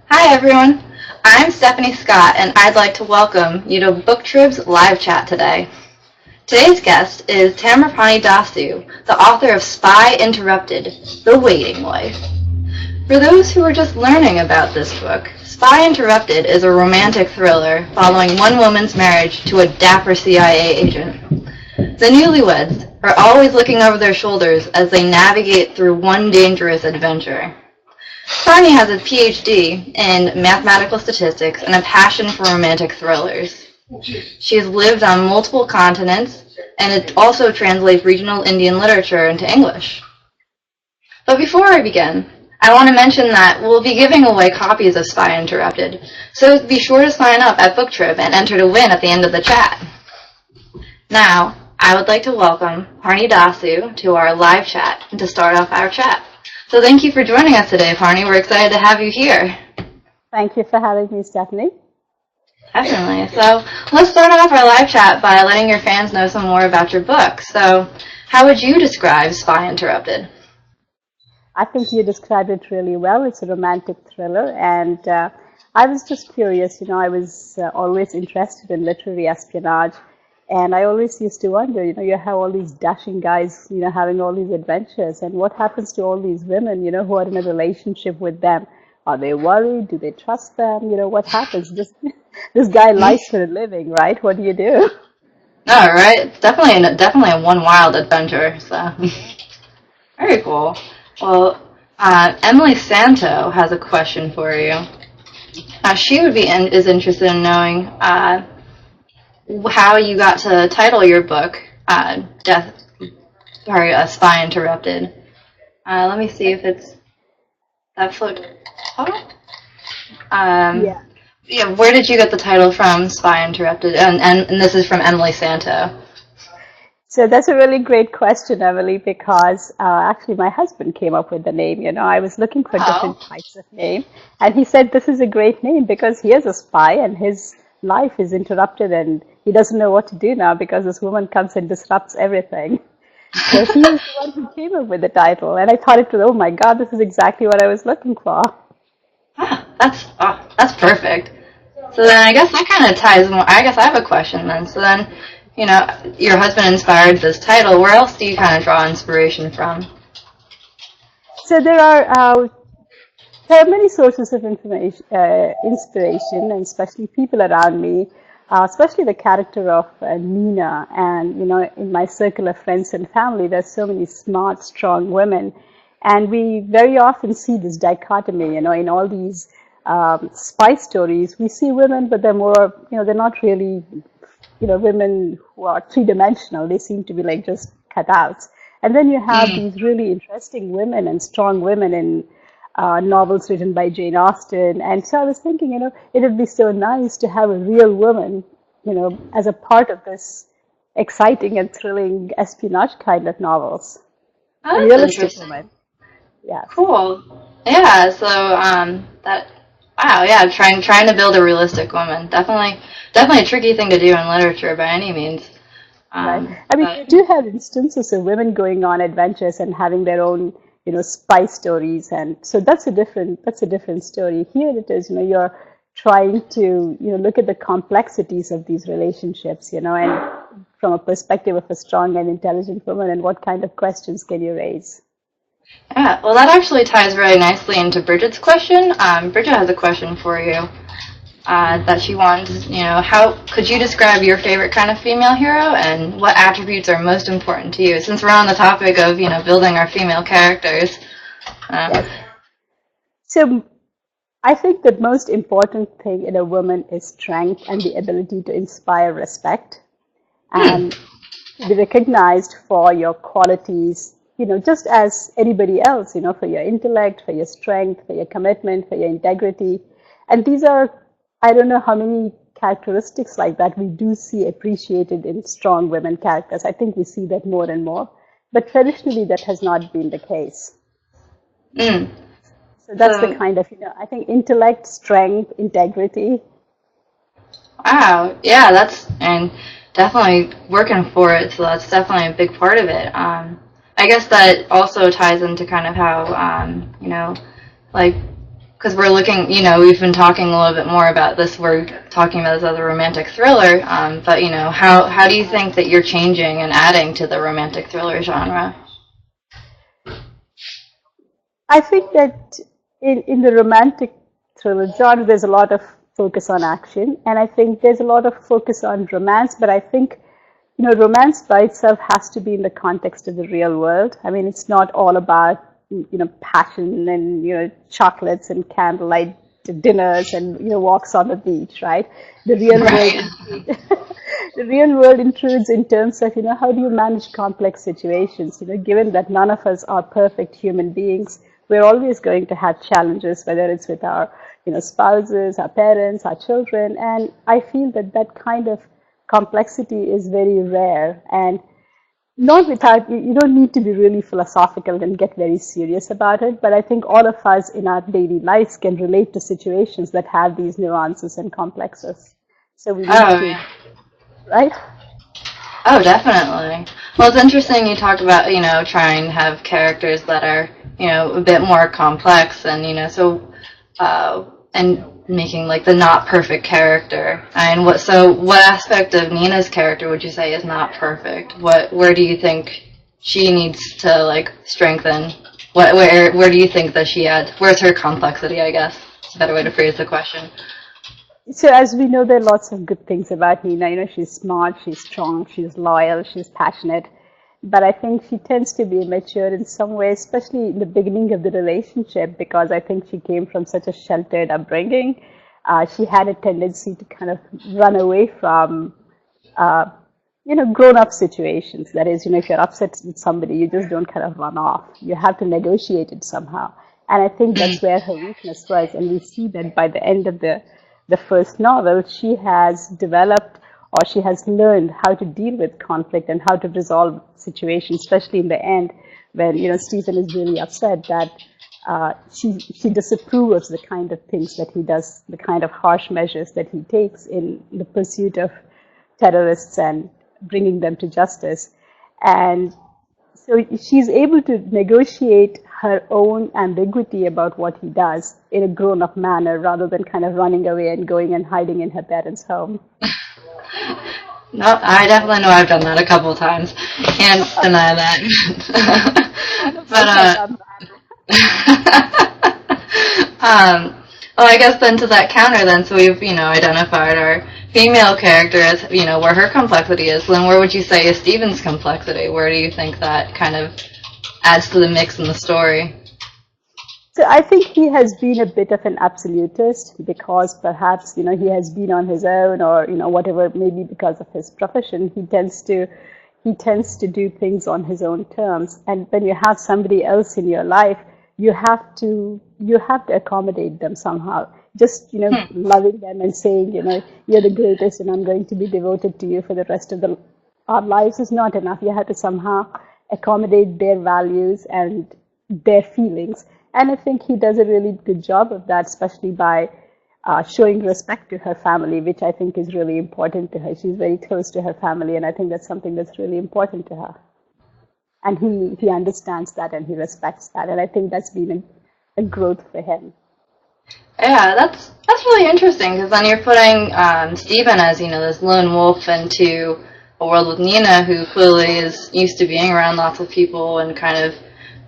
Hi everyone, I'm Stephanie Scott and I'd like to welcome you to BookTrib's live chat today. Today's guest is Tamerpani Dasu, the author of Spy Interrupted, The Waiting Wife. For those who are just learning about this book, Spy Interrupted is a romantic thriller following one woman's marriage to a dapper CIA agent. The newlyweds are always looking over their shoulders as they navigate through one dangerous adventure. Tani has a PhD in mathematical statistics and a passion for romantic thrillers. She has lived on multiple continents, and it also translates regional Indian literature into English. But before I begin, I want to mention that we'll be giving away copies of Spy Interrupted, so be sure to sign up at BookTrib and enter to win at the end of the chat. Now, I would like to welcome Parni Dasu to our live chat and to start off our chat. So thank you for joining us today, Parni. We're excited to have you here. Thank you for having me, Stephanie. Definitely. So let's start off our live chat by letting your fans know some more about your book. So how would you describe Spy Interrupted? I think you described it really well. It's a romantic thriller, and I was just curious. I was always interested in literary espionage, and I always used to wonder, you have all these dashing guys, having all these adventures, and what happens to all these women, who are in a relationship with them? Are they worried? Do they trust them? What happens? This guy lies for a living, right? What do you do? All right. It's definitely a one wild adventure. So very cool. Well, Emily Santo has a question for you. She is interested in knowing how you got to title your book Spy Interrupted. Let me see if it's that float. Yeah, where did you get the title from, Spy Interrupted? And this is from Emily Santo. So that's a really great question, Emily, because actually my husband came up with the name. I was looking for different types of name, and he said this is a great name because he is a spy and his life is interrupted and he doesn't know what to do now because this woman comes and disrupts everything. So he was the one who came up with the title, and I thought it was, oh my God, this is exactly what I was looking for. That's perfect. So then I guess that kind of ties more. I guess I have a question then. So then, your husband inspired this title. Where else do you kind of draw inspiration from? So there are many sources of inspiration, and especially people around me, especially the character of Nina. And, in my circle of friends and family, there's so many smart, strong women. And we very often see this dichotomy, in all these spy stories. We see women, but they're more, they're not really, women who are three-dimensional. They seem to be like just cutouts. And then you have these really interesting women and strong women in novels written by Jane Austen. And so I was thinking, it would be so nice to have a real woman, as a part of this exciting and thrilling espionage kind of novels. Oh, a realistic woman. Yeah. Cool. Yeah. So wow. Yeah. Trying to build a realistic woman. Definitely a tricky thing to do in literature by any means. Right. I mean, you do have instances of women going on adventures and having their own, spy stories, and so that's a different story. Here it is, you're trying to, look at the complexities of these relationships, and from a perspective of a strong and intelligent woman, and what kind of questions can you raise? Yeah, well, that actually ties really nicely into Bridget's question. Bridget has a question for you that she wants, how could you describe your favorite kind of female hero and what attributes are most important to you? Since we're on the topic of, building our female characters. Yes. So I think the most important thing in a woman is strength and the ability to inspire respect and to be recognized for your qualities, just as anybody else, for your intellect, for your strength, for your commitment, for your integrity. And these are, I don't know how many characteristics like that we do see appreciated in strong women characters. I think we see that more and more. But traditionally, that has not been the case. So that's the kind of, I think intellect, strength, integrity. Wow. Yeah, and definitely working for it. So that's definitely a big part of it. I guess that also ties into kind of how, like because we're looking, we've been talking a little bit more about this. We're talking about this as a romantic thriller, but how do you think that you're changing and adding to the romantic thriller genre? I think that in the romantic thriller genre, there's a lot of focus on action, and I think there's a lot of focus on romance, but I think, romance by itself has to be in the context of the real world. I mean, it's not all about, passion and, chocolates and candlelight dinners and, walks on the beach, right? The real Right. world, the real world intrudes in terms of, how do you manage complex situations? Given that none of us are perfect human beings, we're always going to have challenges, whether it's with our, spouses, our parents, our children. And I feel that that kind of complexity is very rare. And not without, you don't need to be really philosophical and get very serious about it. But I think all of us in our daily lives can relate to situations that have these nuances and complexes. So we need Oh, to, yeah. right? Oh, definitely. Well, it's interesting you talk about, trying to have characters that are, a bit more complex and, and making like the not perfect character. And what aspect of Nina's character would you say is not perfect? Where do you think she needs to like strengthen? Where do you think that she adds, where's her complexity, I guess? It's a better way to phrase the question. So as we know, there are lots of good things about Nina. She's smart, she's strong, she's loyal, she's passionate. But I think she tends to be immature in some ways, especially in the beginning of the relationship, because I think she came from such a sheltered upbringing. She had a tendency to kind of run away from, grown-up situations. That is, if you're upset with somebody, you just don't kind of run off. You have to negotiate it somehow. And I think that's where her weakness was. And we see that by the end of the first novel, she has developed or she has learned how to deal with conflict and how to resolve situations, especially in the end when, Stephen is really upset that she disapproves of the kind of things that he does, the kind of harsh measures that he takes in the pursuit of terrorists and bringing them to justice. And so she's able to negotiate her own ambiguity about what he does in a grown-up manner rather than kind of running away and going and hiding in her parents' home. No, I definitely know I've done that a couple of times. Can't deny that. But well, I guess then to that counter, then, so we've identified our female character as where her complexity is. Then where would you say is Stephen's complexity? Where do you think that kind of adds to the mix in the story? So I think he has been a bit of an absolutist because perhaps, he has been on his own or, whatever, maybe because of his profession, he tends to do things on his own terms. And when you have somebody else in your life, you have to accommodate them somehow. Just, loving them and saying, you're the greatest and I'm going to be devoted to you for the rest of our lives is not enough. You have to somehow accommodate their values and their feelings. And I think he does a really good job of that, especially by showing respect to her family, which I think is really important to her. She's very close to her family, and I think that's something that's really important to her. And he understands that and he respects that, and I think that's been a growth for him. Yeah, that's really interesting because then you're putting Stephen as this lone wolf into a world with Nina, who clearly is used to being around lots of people and kind of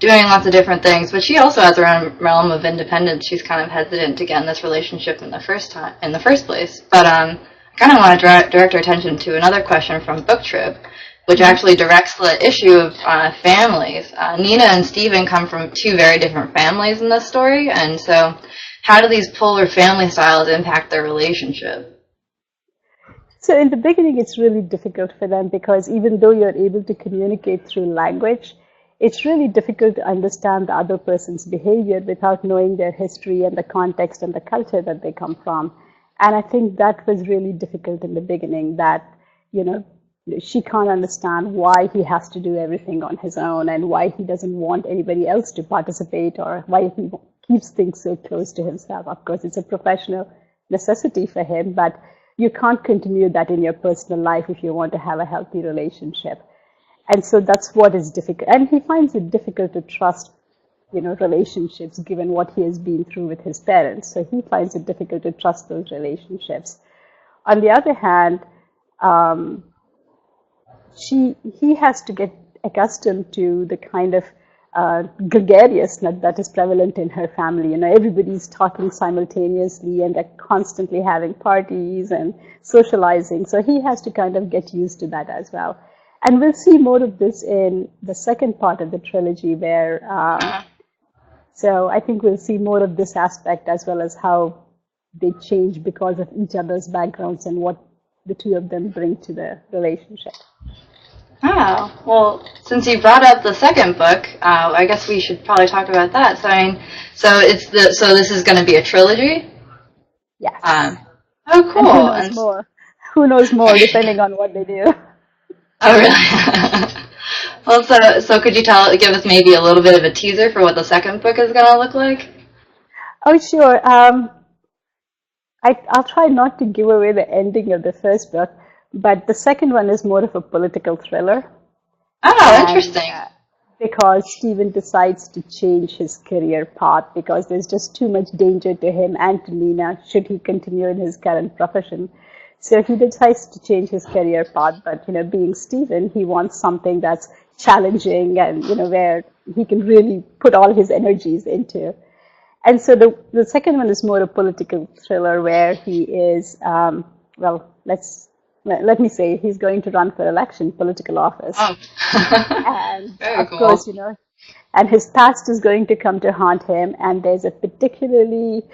doing lots of different things, but she also has her own realm of independence. She's kind of hesitant to get in this relationship in the first place. But I kind of want to direct our attention to another question from BookTrib, which actually directs the issue of families. Nina and Stephen come from two very different families in this story, and so how do these polar family styles impact their relationship? So in the beginning, it's really difficult for them because even though you're able to communicate through language, it's really difficult to understand the other person's behavior without knowing their history and the context and the culture that they come from. And I think that was really difficult in the beginning, that, she can't understand why he has to do everything on his own and why he doesn't want anybody else to participate or why he keeps things so close to himself. Of course, it's a professional necessity for him, but you can't continue that in your personal life if you want to have a healthy relationship. And so that's what is difficult. And he finds it difficult to trust relationships given what he has been through with his parents. So he finds it difficult to trust those relationships. On the other hand, um, he has to get accustomed to the kind of gregariousness that is prevalent in her family. Everybody's talking simultaneously and they're constantly having parties and socializing. So he has to kind of get used to that as well. And we'll see more of this in the second part of the trilogy where, so I think we'll see more of this aspect as well as how they change because of each other's backgrounds and what the two of them bring to the relationship. Oh, well, since you brought up the second book, I guess we should probably talk about that. So so this is going to be a trilogy? Yes. Oh, cool. And who knows more, depending on what they do. Oh, really? Well, so could you give us maybe a little bit of a teaser for what the second book is going to look like? Oh, sure. I'll try not to give away the ending of the first book, but the second one is more of a political thriller. Oh, interesting. Because Stephen decides to change his career path because there's just too much danger to him and to Nina should he continue in his current profession. So he decides to change his career path, but being Stephen, he wants something that's challenging and where he can really put all his energies into. And so the second one is more a political thriller where he is, let me say, he's going to run for election, political office. Oh. And Very of cool. course, and his past is going to come to haunt him. And there's a particularly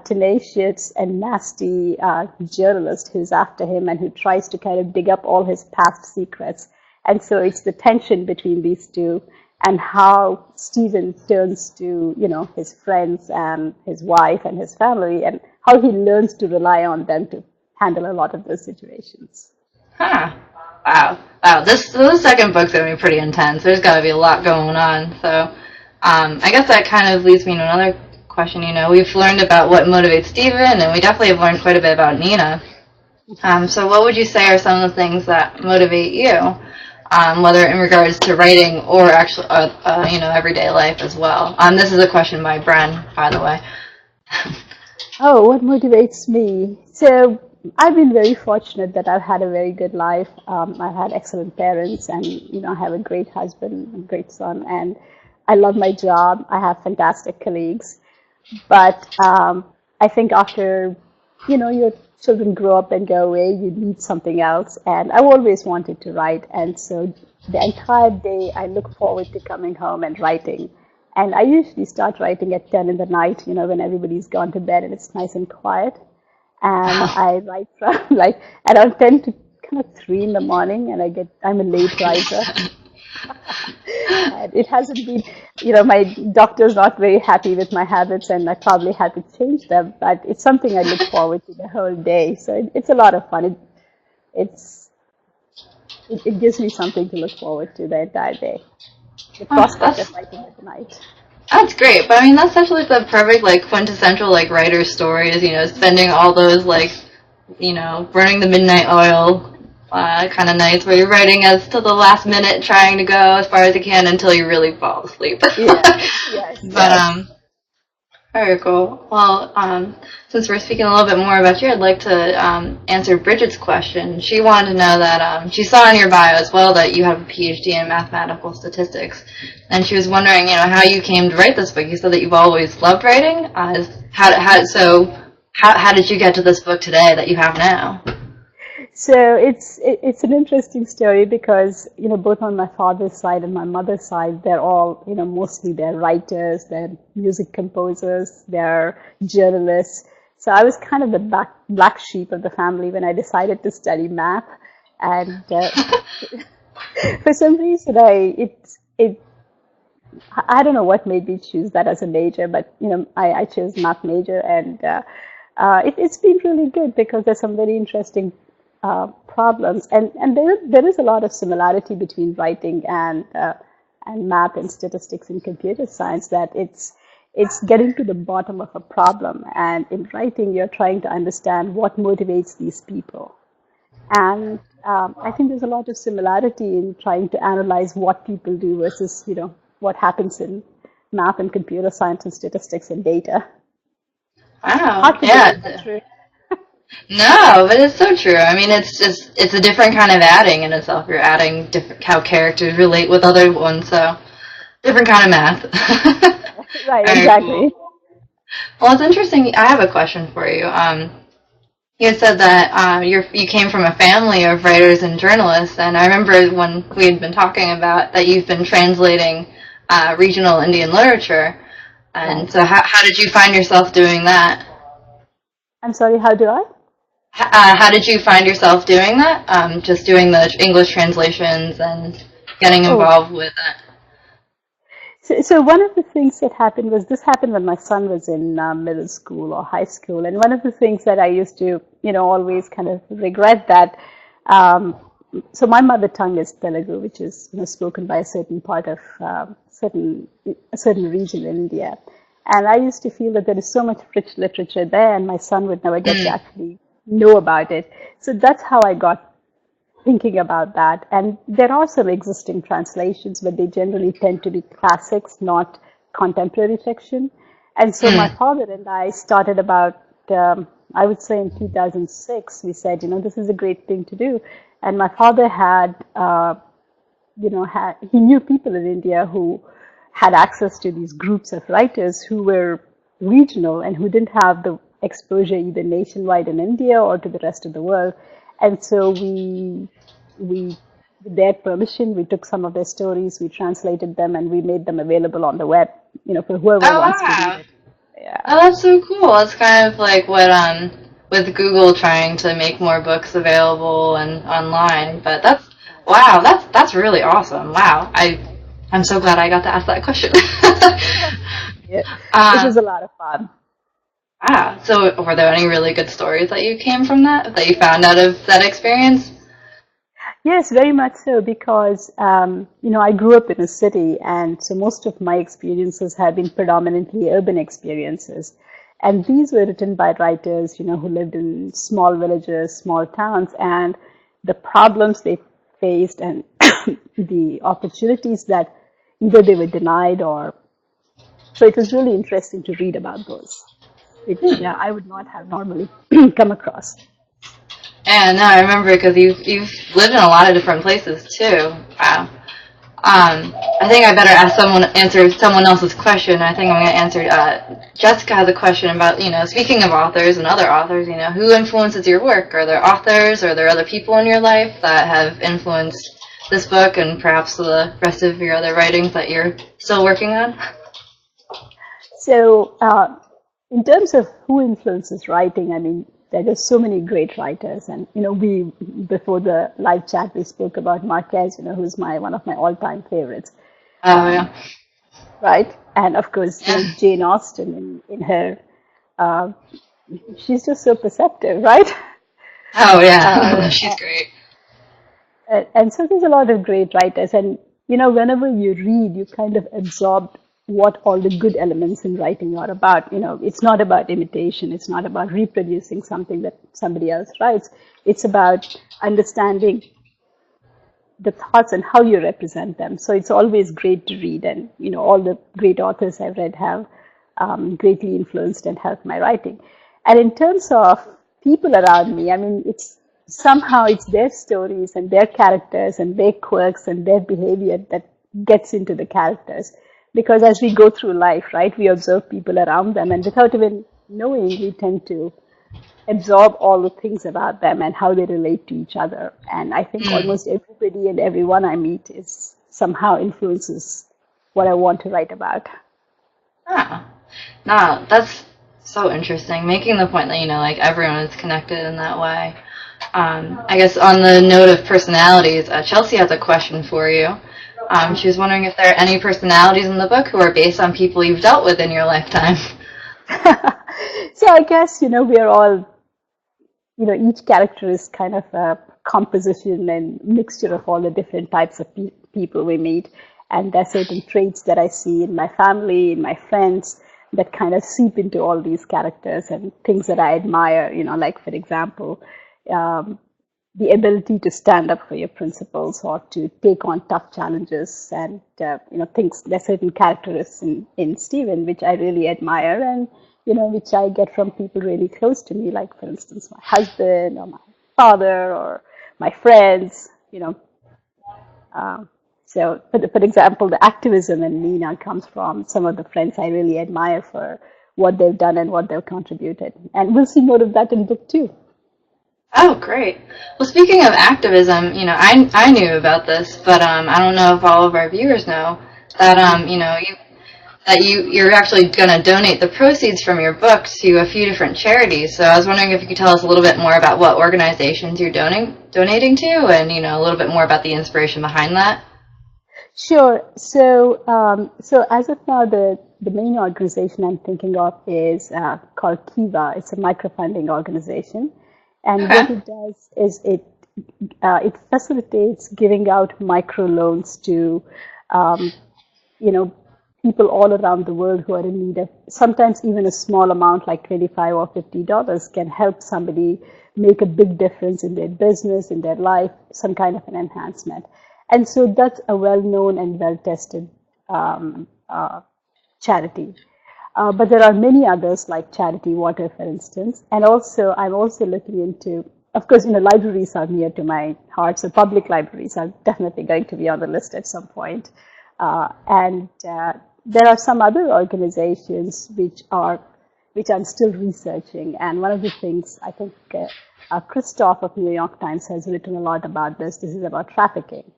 tenacious and nasty journalist who's after him and who tries to kind of dig up all his past secrets. And so it's the tension between these two and how Stephen turns to, his friends and his wife and his family and how he learns to rely on them to handle a lot of those situations. Huh. Wow. The second book's going to be pretty intense. There's got to be a lot going on. So I guess that kind of leads me to another question. We've learned about what motivates Stephen, and we definitely have learned quite a bit about Nina. So what would you say are some of the things that motivate you, whether in regards to writing or actually, everyday life as well? This is a question by Bren, by the way. Oh, what motivates me? So I've been very fortunate that I've had a very good life. I had excellent parents and, I have a great husband, a great son, and I love my job. I have fantastic colleagues. But I think after, your children grow up and go away, you need something else. And I've always wanted to write. And so the entire day, I look forward to coming home and writing. And I usually start writing at 10 in the night, when everybody's gone to bed and it's nice and quiet. And I write from around 10 to kind of 3 in the morning, and I'm a late riser. And it hasn't been, my doctor's not very happy with my habits, and I probably have to change them. But it's something I look forward to the whole day. So it's a lot of fun. It gives me something to look forward to the entire day. The prospect of writing at night. That's great, but that's such the perfect quintessential writer's stories. Spending all those burning the midnight oil kind of nights where you're writing as to the last minute, trying to go as far as you can until you really fall asleep. Yes. But very cool. Well, since we're speaking a little bit more about you, I'd like to answer Bridget's question. She wanted to know that she saw in your bio as well that you have a PhD in mathematical statistics, and she was wondering, how you came to write this book. You said that you've always loved writing. How did you get to this book today that you have now? So it's an interesting story because, both on my father's side and my mother's side, they're all, mostly they're writers, they're music composers, they're journalists. So I was kind of the black sheep of the family when I decided to study math. And for some reason, I don't know what made me choose that as a major, but, I chose math major. And it's been really good because there's some very interesting problems, and there is a lot of similarity between writing and math and statistics and computer science. That it's getting to the bottom of a problem, and in writing you're trying to understand what motivates these people, and I think there's a lot of similarity in trying to analyze what people do versus what happens in math and computer science and statistics and data. Wow. Hard to Yeah. believe, but true. No, but it's so true. I mean, it's a different kind of adding in itself. You're adding different how characters relate with other ones, so different kind of math. Right, Very cool. exactly. Well, it's interesting. I have a question for you. You had said that you came from a family of writers and journalists, and I remember when we had been talking about that you've been translating regional Indian literature, and Right. so how did you find yourself doing that? I'm sorry, how do I? How did you find yourself doing that? Just doing the English translations and getting Oh, involved with it. so one of the things that happened was this happened when my son was in middle school or high school, and one of the things that I used to, always kind of regret that. Um, so my mother tongue is Telugu, which is spoken by a certain part of a certain region in India, and I used to feel that there is so much rich literature there, and my son would never get to Mm, actually know about it. So that's how I got thinking about that. And there are some existing translations, but they generally tend to be classics, not contemporary fiction. And so my mm, father and I started about, I would say in 2006, we said, this is a great thing to do. And my father he knew people in India who had access to these groups of writers who were regional and who didn't have the exposure either nationwide in India or to the rest of the world. And so we, with their permission, we took some of their stories, we translated them, and we made them available on the web, for whoever oh wants to read wow. it. Yeah. Oh, that's so cool. It's kind of like what with Google trying to make more books available and online. But wow, that's really awesome. Wow. I'm so glad I got to ask that question. Yeah. It uh, was a lot of fun. wow. So were there any really good stories that you came from that you found out of that experience? Yes, very much so, because I grew up in a city, and so most of my experiences have been predominantly urban experiences. And these were written by writers, who lived in small villages, small towns, and the problems they faced and the opportunities that either they were denied or so it was really interesting to read about those, which I would not have normally come across. Yeah, no, I remember because you've lived in a lot of different places too. Wow. I think I better answer someone else's question. I think I'm going to answer. Jessica has a question about speaking of authors and other authors. Who influences your work? Are there authors? Or are there other people in your life that have influenced this book and perhaps the rest of your other writings that you're still working on? So, in terms of who influences writing, I mean, there are just so many great writers, and before the live chat we spoke about Marquez, who's one of my all-time favorites, Oh um, yeah, right? And of course, yeah. Jane Austen in her, uh, she's just so perceptive, right? Oh Uh, yeah, she's great. and so there's a lot of great writers, and whenever you read, you kind of absorb what all the good elements in writing are about. It's not about imitation, it's not about reproducing something that somebody else writes. It's about understanding the thoughts and how you represent them. So it's always great to read, and all the great authors I've read have greatly influenced and helped my writing. And in terms of people around me, I mean, it's their stories and their characters and their quirks and their behavior that gets into the characters. Because as we go through life, right, we observe people around them, and without even knowing, we tend to absorb all the things about them and how they relate to each other. And I think Mm. almost everybody and everyone I meet is somehow influences what I want to write about. Ah, no, that's so interesting. Making the point that like everyone is connected in that way. I guess on the note of personalities, Chelsea has a question for you. She was wondering if there are any personalities in the book who are based on people you've dealt with in your lifetime. So I guess, we are all, each character is kind of a composition and mixture of all the different types of people we meet. And there are certain traits that I see in my family, in my friends, that kind of seep into all these characters, and things that I admire, like, for example, um, the ability to stand up for your principles or to take on tough challenges, and things. There's certain characteristics in Stephen which I really admire, and which I get from people really close to me, like for instance my husband or my father or my friends. Um, so, for example, the activism in Nina comes from some of the friends I really admire for what they've done and what they've contributed. And we'll see more of that in book 2. Oh, great. Well, speaking of activism, I knew about this, but I don't know if all of our viewers know that you're actually going to donate the proceeds from your book to a few different charities. So I was wondering if you could tell us a little bit more about what organizations you're donating to, and a little bit more about the inspiration behind that. Sure. So as of now, the main organization I'm thinking of is called Kiva. It's a microfunding organization, and Okay. what it does is it facilitates giving out microloans to people all around the world who are in need of, sometimes even a small amount like $25 or $50 can help somebody make a big difference in their business, in their life, some kind of an enhancement. And so that's a well-known and well-tested charity. But there are many others like Charity Water, for instance. And also, I'm also looking into, of course, libraries are near to my heart, so public libraries are definitely going to be on the list at some point. And there are some other organizations which I'm still researching. And one of the things I think Christoph of New York Times has written a lot about this. This is about trafficking.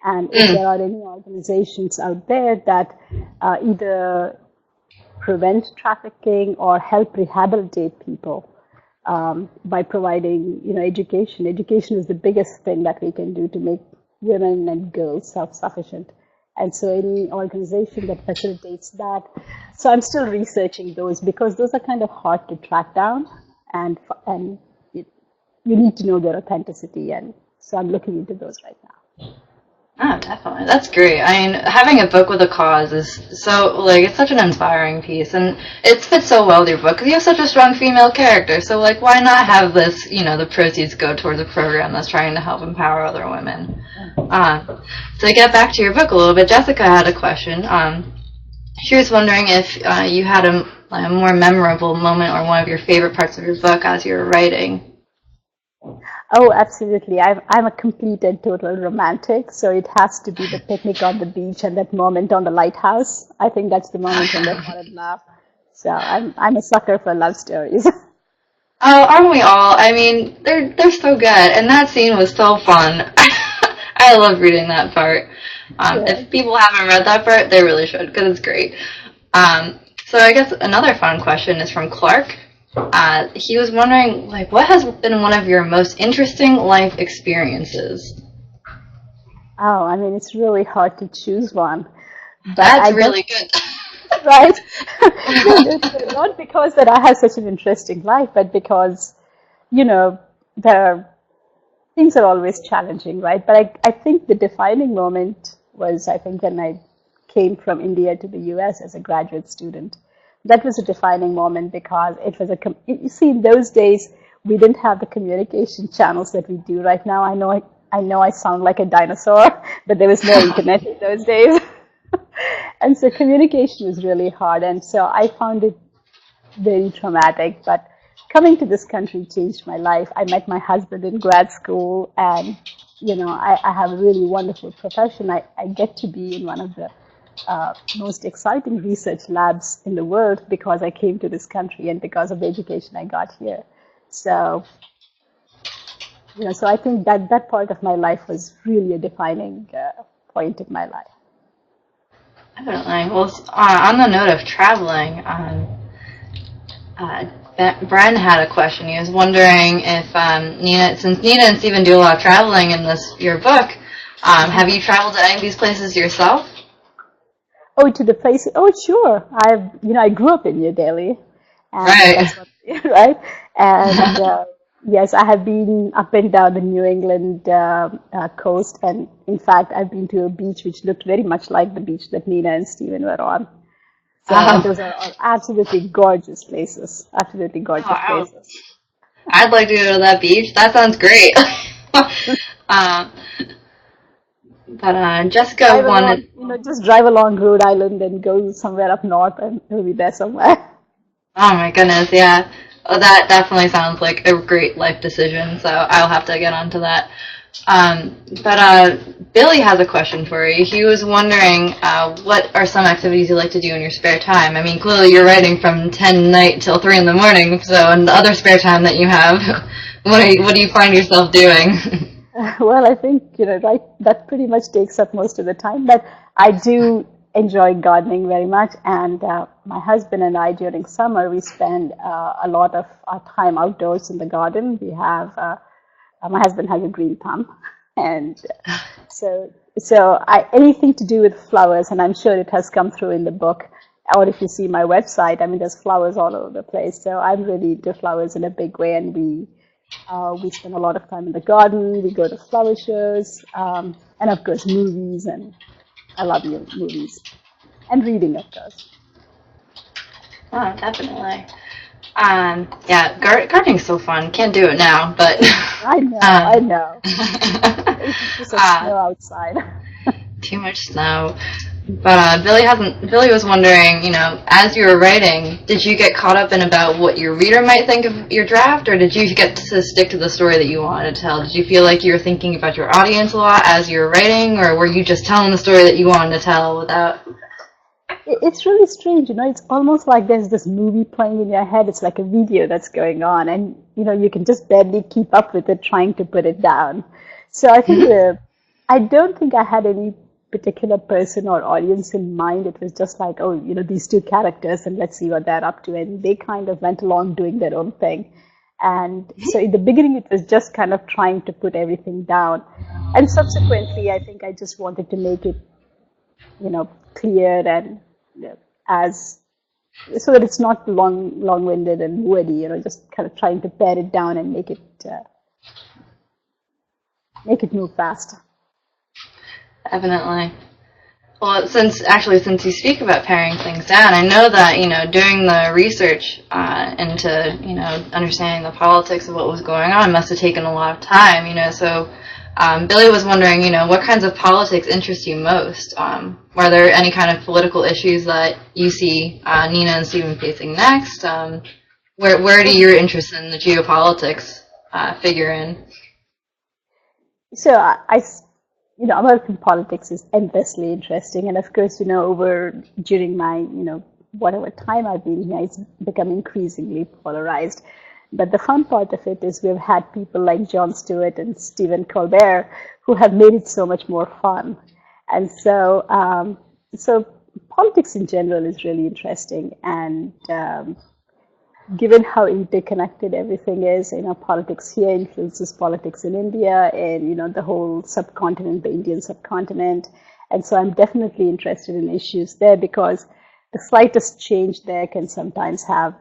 And if there are any organizations out there that either prevent trafficking or help rehabilitate people by providing, education. Education is the biggest thing that we can do to make women and girls self-sufficient. And so any organization that facilitates that. So I'm still researching those because those are kind of hard to track down, and you need to know their authenticity. And so I'm looking into those right now. Oh, definitely. That's great. I mean, having a book with a cause is so, it's such an inspiring piece, and it fits so well with your book because you have such a strong female character. So, why not have this, the proceeds go towards a program that's trying to help empower other women? To get back to your book a little bit, Jessica had a question. She was wondering if you had a more memorable moment or one of your favorite parts of your book as you were writing. Oh, absolutely. I'm a complete and total romantic, so it has to be the picnic on the beach and that moment on the lighthouse. I think that's the moment when they fall in love. So I'm a sucker for love stories. Oh, aren't we all? I mean, they're so good, and that scene was so fun. I love reading that part. If people haven't read that part, they really should because it's great. So I guess another fun question is from Clark. He was wondering, what has been one of your most interesting life experiences? Oh, I mean, it's really hard to choose one. But That's really good. Right? Not because that I have such an interesting life, but because, things are always challenging, right? But I think the defining moment was, I think, when I came from India to the US as a graduate student. That was a defining moment because it was you see, in those days, we didn't have the communication channels that we do right now. I know I sound like a dinosaur, but there was no internet in those days. And so communication was really hard. And so I found it very traumatic. But coming to this country changed my life. I met my husband in grad school, and, I have a really wonderful profession. I get to be in one of the most exciting research labs in the world because I came to this country and because of the education I got here. So, so I think that part of my life was really a defining point in my life. Definitely. Well, on the note of traveling, Bren had a question. He was wondering if since Nina and Stephen do a lot of traveling in your book, have you traveled to any of these places yourself? Oh, to the place? Oh, sure. I grew up in New Delhi, and Right. Right, and yes, I have been up and down the New England coast, and in fact, I've been to a beach which looked very much like the beach that Nina and Stephen were on. So those are absolutely gorgeous places. Absolutely gorgeous places. I'd like to go to that beach. That sounds great. uh, but Jessica Drive along, wanted. just drive along Rhode Island and go somewhere up north, and we'll be there somewhere. Oh my goodness, yeah. Well, that definitely sounds like a great life decision, so I'll have to get onto that. But Billy has a question for you. He was wondering what are some activities you like to do in your spare time? I mean, clearly you're writing from 10 at night till 3 in the morning, so in the other spare time that you have, what do you find yourself doing? Well, I think, right, that pretty much takes up most of the time. But I do enjoy gardening very much. And my husband and I, during summer, we spend a lot of our time outdoors in the garden. We have, my husband has a green thumb. And anything to do with flowers, and I'm sure it has come through in the book, or if you see my website, I mean, there's flowers all over the place. So I'm really into flowers in a big way, and we spend a lot of time in the garden. We go to flower shows, and of course movies, and I love movies and reading, of course. Oh, definitely. Yeah, gardening's so fun. Can't do it now, but I know. It's just snow outside. too much snow. But Billy was wondering, as you were writing, did you get caught up in about what your reader might think of your draft, or did you get to stick to the story that you wanted to tell? Did you feel like you were thinking about your audience a lot as you were writing, or were you just telling the story that you wanted to tell without? It's really strange, it's almost like there's this movie playing in your head. It's like a video that's going on, and you can just barely keep up with it, trying to put it down. So I think I don't think I had any particular person or audience in mind. It was just like, oh, these two characters, and let's see what they're up to. And they kind of went along doing their own thing. And so in the beginning, it was just kind of trying to put everything down. And subsequently, I think I just wanted to make it, clear and as so that it's not long-winded and woody. Just kind of trying to pare it down and make it move fast. Definitely. Well, since you speak about paring things down, I know that, doing the research into, understanding the politics of what was going on must have taken a lot of time, so Billy was wondering, what kinds of politics interest you most? Were there any kind of political issues that you see Nina and Stephen facing next? Where do your interest in the geopolitics figure in? So American politics is endlessly interesting, and of course, during my, whatever time I've been here, it's become increasingly polarized. But the fun part of it is we've had people like Jon Stewart and Stephen Colbert who have made it so much more fun. And so politics in general is really interesting, and given how interconnected everything is, politics here influences politics in India and, the whole subcontinent, the Indian subcontinent. And so I'm definitely interested in issues there, because the slightest change there can sometimes have,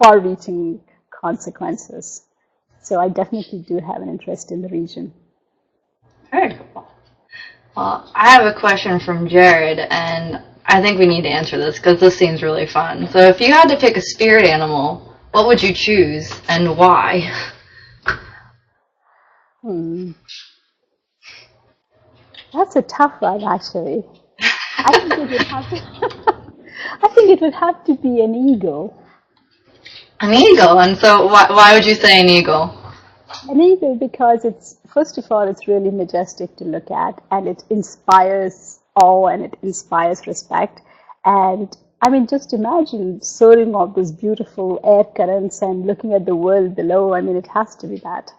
far-reaching consequences. So I definitely do have an interest in the region. Very cool. Well, I have a question from Jared, and I think we need to answer this because this seems really fun. So if you had to pick a spirit animal, what would you choose and why? That's a tough one, actually. I think it would have to be an eagle. An eagle? And so why would you say an eagle? An eagle because first of all, it's really majestic to look at, and it inspires awe and it inspires respect. And I mean, just imagine soaring off these beautiful air currents and looking at the world below. I mean, it has to be that.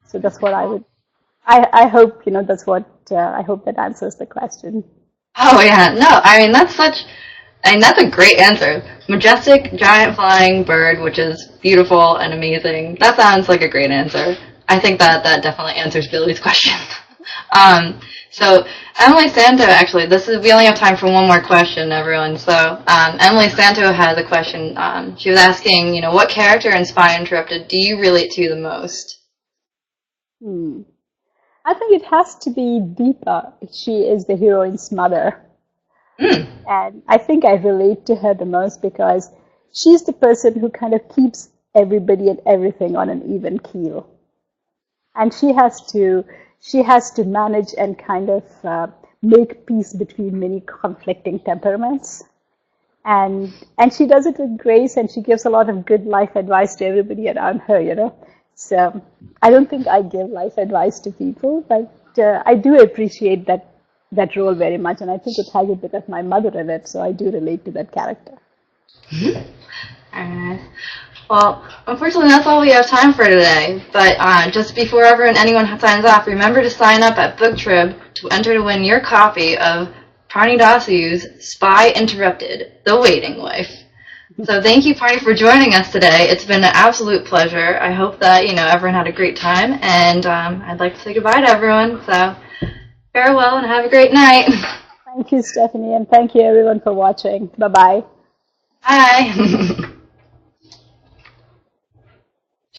So that's what I would. I hope that's what I hope that answers the question. Oh yeah, no, that's a great answer. Majestic, giant flying bird, which is beautiful and amazing. That sounds like a great answer. I think that definitely answers Billy's question. So Emily Santo, actually, we only have time for one more question, everyone. So Emily Santo has a question. She was asking, what character in Spy Interrupted do you relate to the most? I think it has to be Deepa. She is the heroine's mother. And I think I relate to her the most because she's the person who kind of keeps everybody and everything on an even keel. and she has to manage and kind of make peace between many conflicting temperaments. And she does it with grace, and she gives a lot of good life advice to everybody around her. So I don't think I give life advice to people, but I do appreciate that role very much, and I think it has a bit of my mother in it, so I do relate to that character. Alright. Well, unfortunately, that's all we have time for today. But just before anyone signs off, remember to sign up at BookTrib to enter to win your copy of Parni Dasu's Spy Interrupted: The Waiting Wife. So thank you, Parni, for joining us today. It's been an absolute pleasure. I hope that everyone had a great time, and I'd like to say goodbye to everyone. So farewell and have a great night. Thank you, Stephanie, and thank you everyone for watching. Bye-bye. Bye.